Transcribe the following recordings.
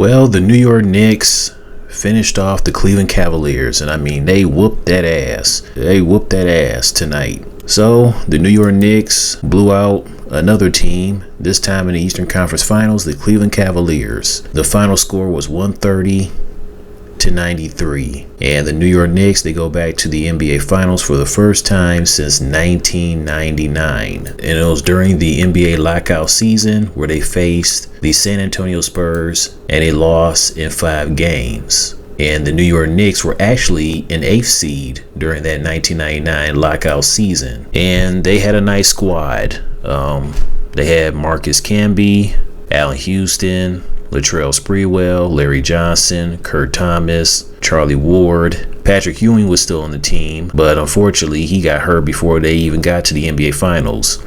Well, the New York Knicks finished off the Cleveland Cavaliers, and I mean, they whooped that ass. They whooped that ass tonight. So, the New York Knicks blew out another team, this time in the Eastern Conference Finals, the Cleveland Cavaliers. The final score was 130-93. And the New York Knicks, they go back to the NBA Finals for the first time since 1999. And it was during the NBA lockout season where they faced the San Antonio Spurs and they lost in 5 games. And the New York Knicks were actually an 8th seed during that 1999 lockout season. And they had a nice squad. They had Marcus Camby, Allen Houston, Latrell Sprewell, Larry Johnson, Kurt Thomas, Charlie Ward. Patrick Ewing was still on the team, but unfortunately he got hurt before they even got to the NBA Finals.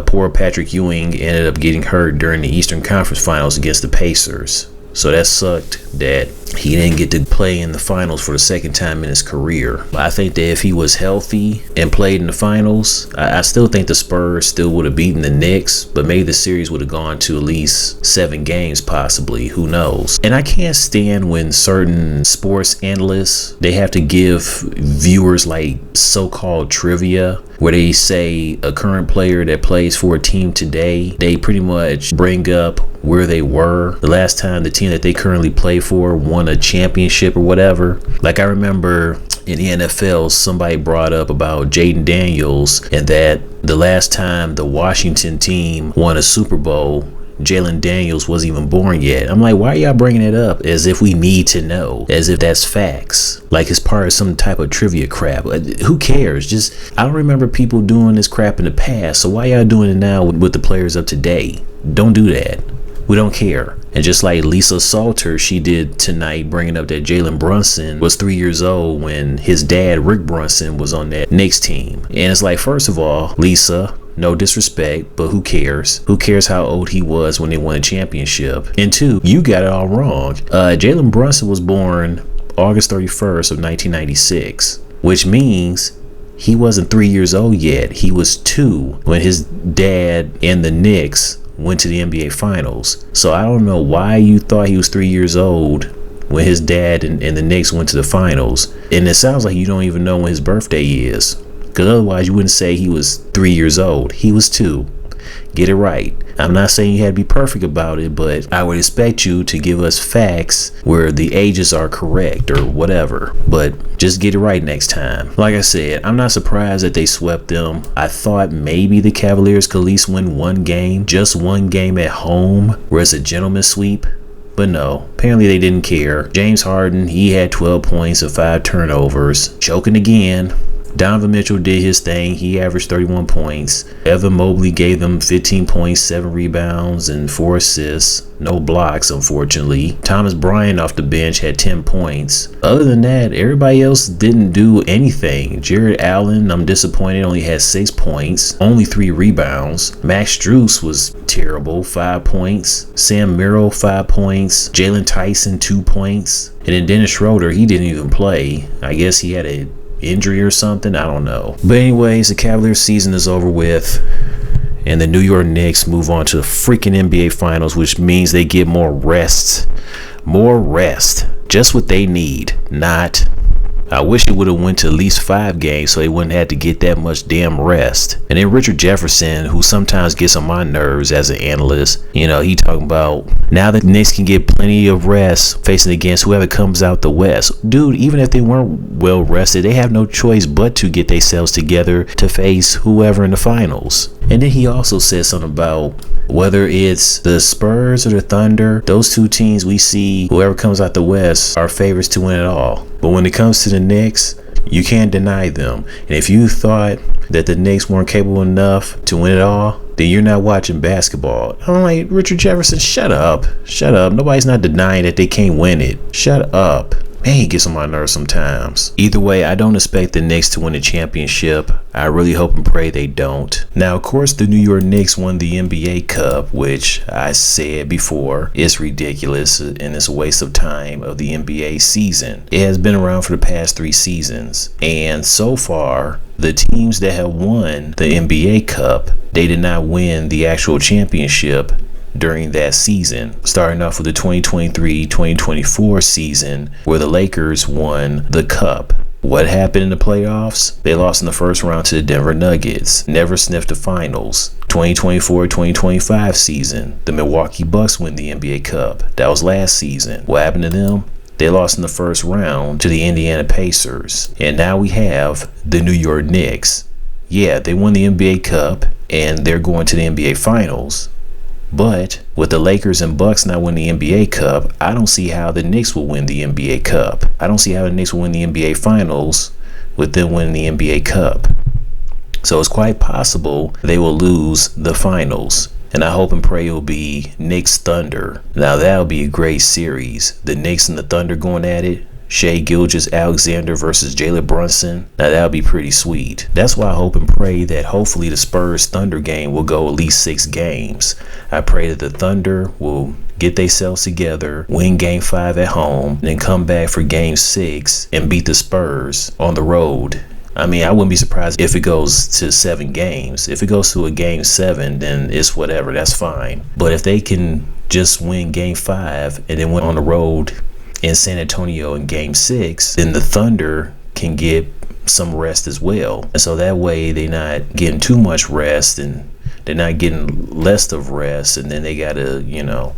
Poor Patrick Ewing ended up getting hurt during the Eastern Conference Finals against the Pacers. So that sucked that he didn't get to play in the finals for the second time in his career. I think that if he was healthy and played in the finals, I still think the Spurs still would have beaten the Knicks, but maybe the series would have gone to at least 7 games possibly. Who knows? And I can't stand when certain sports analysts, they have to give viewers like so-called trivia where they say a current player that plays for a team today, they pretty much bring up where they were the last time the team that they currently play for won a championship or whatever. Like I remember in the NFL, somebody brought up about Jaden Daniels and that the last time the Washington team won a Super Bowl, Jalen Daniels wasn't even born yet. I'm like, why are y'all bringing it up as if we need to know, as if that's facts, like it's part of some type of trivia crap? Who cares? Just, I don't remember people doing this crap in the past, so why y'all doing it now with the players of today? Don't do that. We don't care. And just like Lisa Salter, she did tonight, bringing up that Jalen Brunson was 3 years old when his dad, Rick Brunson, was on that Knicks team. And it's like, first of all, Lisa, no disrespect, but who cares? Who cares how old he was when they won a championship? And 2, you got it all wrong. Jalen Brunson was born August 31st of 1996, which means he wasn't 3 years old yet. He was 2 when his dad and the Knicks went to the NBA Finals. So I don't know why you thought he was 3 years old when his dad and the Knicks went to the finals. And it sounds like you don't even know when his birthday is, because otherwise you wouldn't say he was 3 years old. He was 2. Get it right. I'm not saying you had to be perfect about it, but I would expect you to give us facts where the ages are correct or whatever. But just get it right next time. Like I said, I'm not surprised that they swept them. I thought maybe the Cavaliers could at least win one game, just one game at home, where it's a gentleman's sweep. But no, apparently they didn't care. James Harden, he had 12 points and 5 turnovers. Choking again. Donovan Mitchell did his thing. He averaged 31 points. Evan Mobley gave them 15 points, 7 rebounds, and 4 assists. No blocks, unfortunately. Thomas Bryant off the bench had 10 points. Other than that, everybody else didn't do anything. Jared Allen, I'm disappointed, only had 6 points, only 3 rebounds. Max Strus was terrible, 5 points. Sam Merrill, 5 points. Jalen Tyson, 2 points. And then Dennis Schroeder, he didn't even play. I guess he had a injury or something, I don't know. But anyways, the Cavaliers season is over with, and the New York Knicks move on to the freaking NBA Finals, which means they get more rest. Just what they need. Not, I wish it would have went to at least 5 games so they wouldn't have to get that much damn rest. And then Richard Jefferson, who sometimes gets on my nerves as an analyst, you know, he talking about now the Knicks can get plenty of rest facing against whoever comes out the West. Dude, even if they weren't well rested, they have no choice but to get themselves together to face whoever in the finals. And then he also said something about whether it's the Spurs or the Thunder, those 2 teams we see, whoever comes out the West are favorites to win it all. But when it comes to the Knicks, you can't deny them. And if you thought that the Knicks weren't capable enough to win it all, then you're not watching basketball. I'm like, Richard Jefferson, shut up. Nobody's not denying that they can't win it. Shut up. Man, he gets on my nerves sometimes. Either way, I don't expect the Knicks to win a championship. I really hope and pray they don't. Now, of course, the New York Knicks won the NBA Cup, which I said before is ridiculous and it's a waste of time of the NBA season. It has been around for the past 3 seasons. And so far, the teams that have won the NBA Cup, they did not win the actual championship during that season, starting off with the 2023-2024 season where the Lakers won the cup. What happened in the playoffs? They lost in the first round to the Denver Nuggets. Never sniffed the finals. 2024-2025 season, the Milwaukee Bucks win the NBA Cup. That was last season. What happened to them? They lost in the first round to the Indiana Pacers. And now we have the New York Knicks. Yeah, they won the NBA Cup and they're going to the NBA Finals. But with the Lakers and Bucks not winning the NBA Cup, I don't see how the Knicks will win the NBA Cup. I don't see how the Knicks will win the NBA Finals with them winning the NBA Cup. So it's quite possible they will lose the finals. And I hope and pray it will be Knicks Thunder. Now that'll be a great series. The Knicks and the Thunder going at it. Shai Gilgeous-Alexander versus Jalen Brunson. Now that'll be pretty sweet. That's why I hope and pray that hopefully the Spurs Thunder game will go at least 6 games. I pray that the Thunder will get themselves together, win game 5 at home, and then come back for game 6 and beat the Spurs on the road. I mean, I wouldn't be surprised if it goes to 7 games. If it goes to a game 7, then it's whatever, that's fine. But if they can just win game 5 and then win on the road in San Antonio in game 6, then the Thunder can get some rest as well. And so that way they're not getting too much rest and they're not getting less of rest, and then they gotta,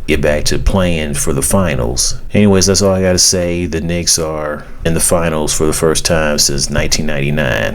get back to playing for the finals. Anyways, that's all I gotta say. The Knicks are in the finals for the first time since 1999.